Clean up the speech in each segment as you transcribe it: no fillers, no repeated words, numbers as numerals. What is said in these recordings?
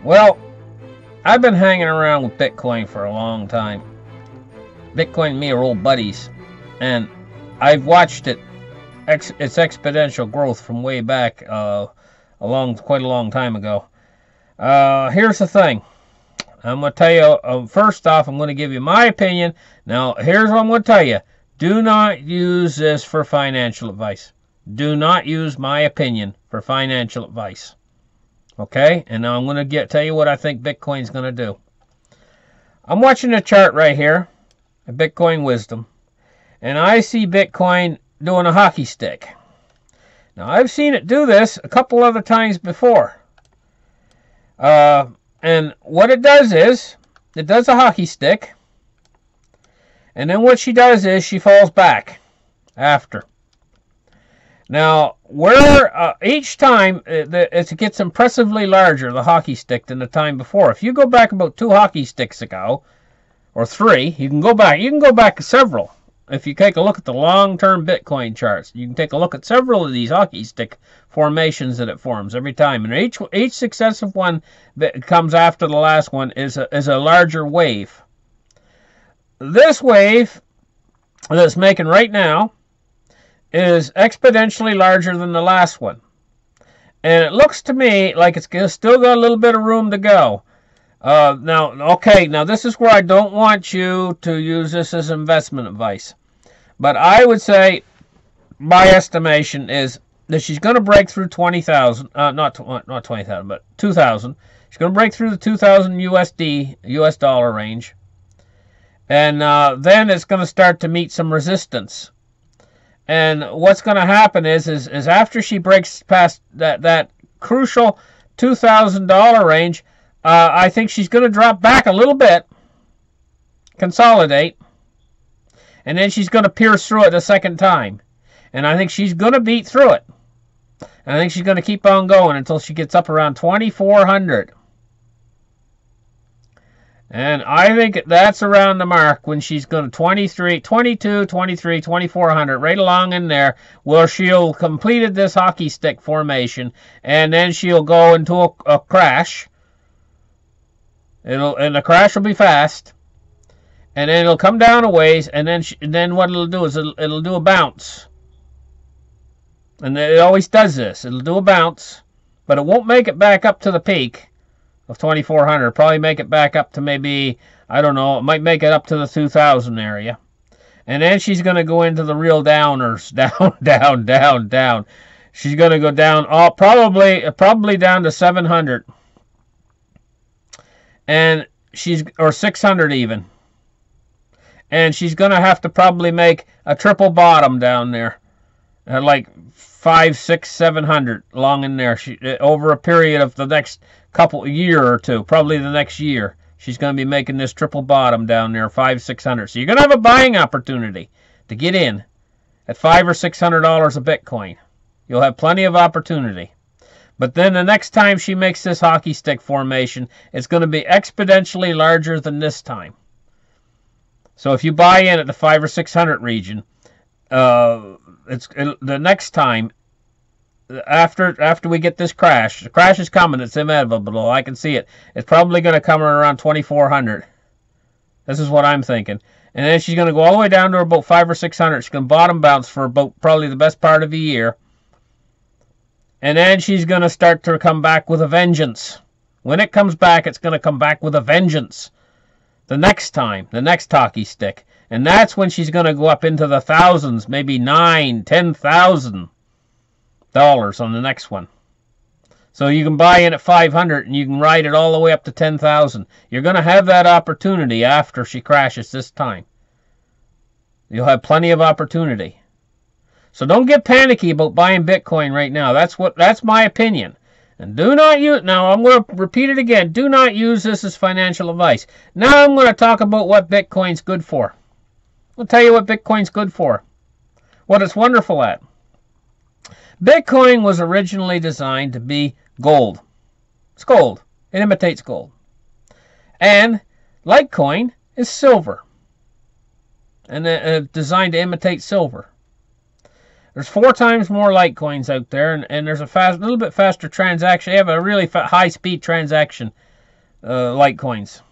Well, I've been hanging around with Bitcoin for a long time. Bitcoin and me are old buddies, and I've watched its exponential growth from way back quite a long time ago. Here's the thing. I'm going to tell you, first off, I'm going to give you my opinion. Now, here's what I'm going to tell you. Do not use this for financial advice. Do not use my opinion for financial advice. Okay? And now I'm going to tell you what I think Bitcoin's going to do. I'm watching a chart right here, a Bitcoin Wisdom, and I see Bitcoin doing a hockey stick. Now, I've seen it do this a couple other times before. And what it does is, it does a hockey stick, and then what she does is she falls back after. Now, where each time it gets impressively larger, the hockey stick, than the time before. If you go back about 2 hockey sticks ago, or 3, you can go back several. If you take a look at the long-term Bitcoin charts, you can take a look at several of these hockey stick formations that it forms every time. And each successive one that comes after the last one is a larger wave. This wave that it's making right now is exponentially larger than the last one. And it looks to me like it's still got a little bit of room to go. Now this is where I don't want you to use this as investment advice. But I would say, my estimation is that she's going to break through 20,000, not 20,000, but 2,000. She's going to break through the 2,000 US dollar range. And then it's going to start to meet some resistance. And what's going to happen is after she breaks past that crucial $2,000 range, I think she's going to drop back a little bit, consolidate, and then she's going to pierce through it a second time. And I think she's going to beat through it. And I think she's going to keep on going until she gets up around 2,400. And I think that's around the mark when she's going to 2,400, right along in there, where she'll completed this hockey stick formation, and then she'll go into a crash. And the crash will be fast, and then it'll come down a ways, and then what it'll do is it'll do a bounce. And it always does this. It'll do a bounce, but it won't make it back up to the peak of 2,400. Probably make it back up to maybe, I don't know, it might make it up to the 2,000 area. And then she's going to go into the real downers. Down. She's going to go down, probably down to 700. And or 600 even. And she's going to have to probably make a triple bottom down there. Like 500, 600, 700 long in there. Over a period of the next year or two, probably the next year, she's going to be making this triple bottom down there, 500, 600. So you're going to have a buying opportunity to get in at $500 or $600 a Bitcoin. You'll have plenty of opportunity. But then the next time she makes this hockey stick formation, it's going to be exponentially larger than this time. So if you buy in at the 500 or 600 region, the next time, after we get this crash, the crash is coming, it's inevitable, I can see it. It's probably going to come around 2,400. This is what I'm thinking. And then she's going to go all the way down to about 500 or 600. She's going to bottom bounce for about probably the best part of the year. And then she's going to start to come back with a vengeance. When it comes back, it's going to come back with a vengeance. The next time, the next hockey stick. And that's when she's going to go up into the thousands, maybe $9,000, $10,000 on the next one. So you can buy in at 500 and you can ride it all the way up to 10,000. You're going to have that opportunity after she crashes this time. You'll have plenty of opportunity. So don't get panicky about buying Bitcoin right now. That's my opinion. And do not use, now I'm going to repeat it again, do not use this as financial advice. Now I'm going to talk about what Bitcoin's good for. I'll tell you what Bitcoin's good for. What it's wonderful at. Bitcoin was originally designed to be gold. It's gold. It imitates gold. And Litecoin is silver. And designed to imitate silver. There's 4 times more Litecoins out there, and there's a little bit faster transaction. They have a really high-speed transaction Litecoins.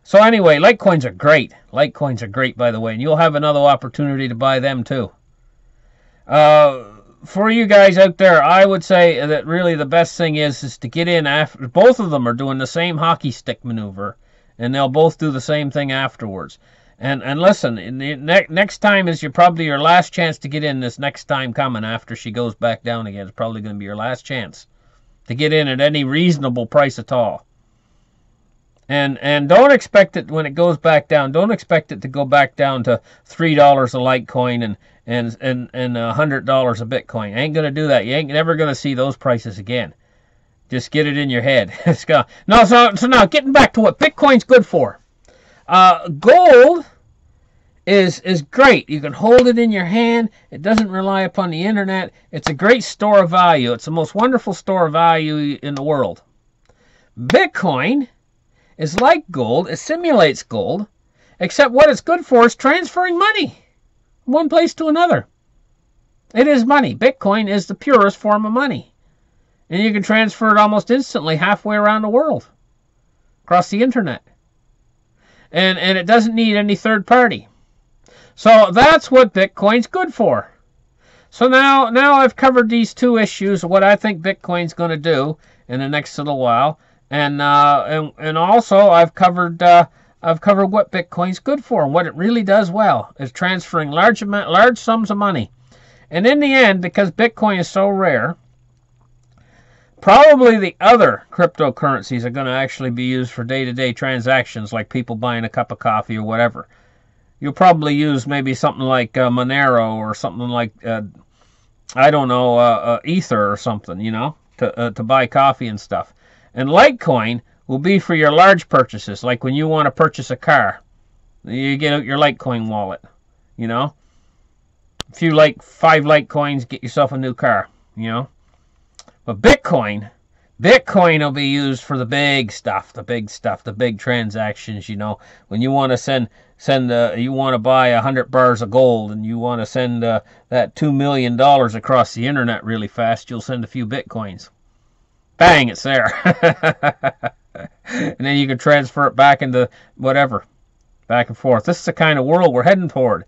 So anyway, Litecoins are great. Litecoins are great, by the way, and you'll have another opportunity to buy them too. For you guys out there, I would say that really the best thing is to get in after. Both of them are doing the same hockey stick maneuver, and they'll both do the same thing afterwards. And listen, next time is probably your last chance to get in. This next time coming after she goes back down again, it's probably going to be your last chance to get in at any reasonable price at all. And don't expect it when it goes back down. Don't expect it to go back down to $3 a Litecoin and $100 a Bitcoin. Ain't gonna do that. You ain't never gonna see those prices again. Just get it in your head. No, so now getting back to what Bitcoin's good for. Gold is great. You can hold it in your hand. It doesn't rely upon the internet. It's a great store of value. It's the most wonderful store of value in the world. Bitcoin is like gold. It simulates gold, except what it's good for is transferring money from one place to another. It is money. Bitcoin is the purest form of money. And you can transfer it almost instantly halfway around the world, across the internet. And it doesn't need any third party. So that's what Bitcoin's good for. So now I've covered these two issues of what I think Bitcoin's going to do in the next little while. And also I've covered what Bitcoin's good for, and what it really does well is transferring large sums of money. And in the end, because Bitcoin is so rare, probably the other cryptocurrencies are going to actually be used for day-to-day transactions, like people buying a cup of coffee or whatever. You'll probably use maybe something like Monero or something like I don't know, Ether or something, you know, to buy coffee and stuff. And Litecoin will be for your large purchases, like when you want to purchase a car. You get out your Litecoin wallet, you know. If you like 5 Litecoins, get yourself a new car, you know. But Bitcoin will be used for the big stuff, the big transactions, you know. When you want to you want to buy 100 bars of gold and you want to send that $2 million across the internet really fast, you'll send a few Bitcoins. Bang, it's there. And then you can transfer it back into whatever, back and forth. This is the kind of world we're heading toward.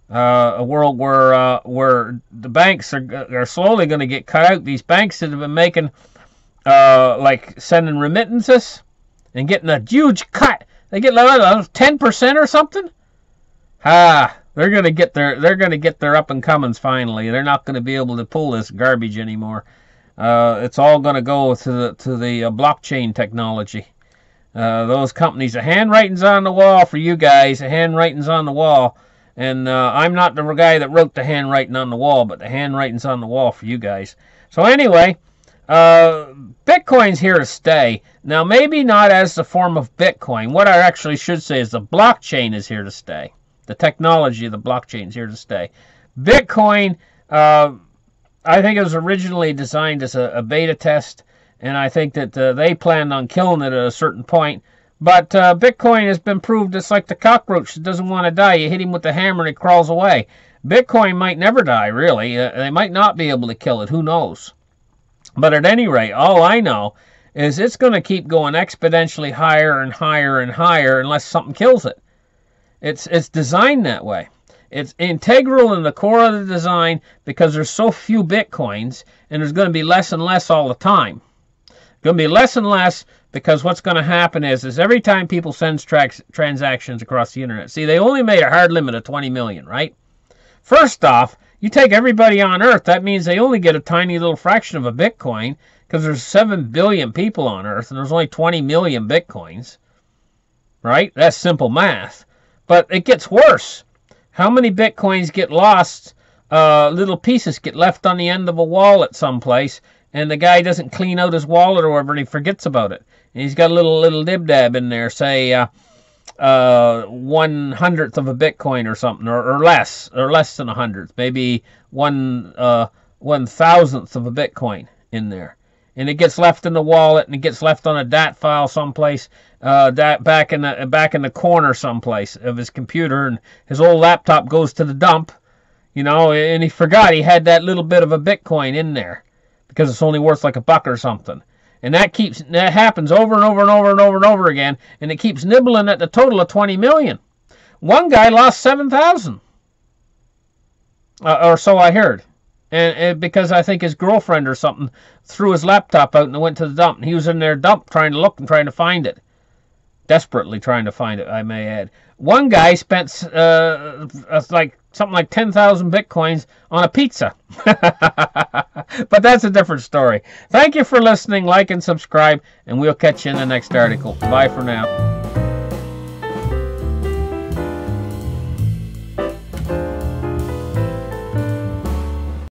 A world where the banks are slowly going to get cut out. These banks that have been making, like sending remittances and getting a huge cut. They get like 10% or something. They're going to get their up and comings finally. They're not going to be able to pull this garbage anymore. It's all going to go to the blockchain technology. Those companies, the handwriting's on the wall for you guys. The handwriting's on the wall. And I'm not the guy that wrote the handwriting on the wall, but the handwriting's on the wall for you guys. So anyway, Bitcoin's here to stay. Now, maybe not as the form of Bitcoin. What I actually should say is the blockchain is here to stay. The technology of the blockchain is here to stay. Bitcoin, I think it was originally designed as a beta test, and I think that they planned on killing it at a certain point. But Bitcoin has been proved it's like the cockroach that doesn't want to die. You hit him with the hammer and it crawls away. Bitcoin might never die, really. They might not be able to kill it. Who knows? But at any rate, all I know is it's going to keep going exponentially higher and higher and higher unless something kills it. It's designed that way. It's integral in the core of the design because there's so few Bitcoins, and there's going to be less and less all the time. Going to be less and less because what's going to happen is every time people send transactions across the internet. See, they only made a hard limit of 20 million, right? First off, you take everybody on Earth, that means they only get a tiny little fraction of a Bitcoin because there's 7 billion people on Earth and there's only 20 million Bitcoins, right? That's simple math. But it gets worse. How many Bitcoins get lost? Little pieces get left on the end of a wallet someplace, and the guy doesn't clean out his wallet or whatever, and he forgets about it. And he's got a little dib-dab in there, say 1/100th of a Bitcoin or something, or less than 100th, maybe 1/1000th of a Bitcoin in there. And it gets left in the wallet, and it gets left on a DAT file someplace, back in the corner someplace of his computer, and his old laptop goes to the dump, you know, and he forgot he had that little bit of a Bitcoin in there because it's only worth like $1 or something. And that happens over and over and over and over and over again, and it keeps nibbling at the total of 20 million. One guy lost 7,000, or so I heard, and because I think his girlfriend or something threw his laptop out and went to the dump, and he was in their dump trying to look and trying to find it, desperately trying to find it, I may add. One guy spent like something like 10,000 bitcoins on a pizza. But that's a different story. Thank you for listening. Like and subscribe, and we'll catch you in the next article. Bye for now.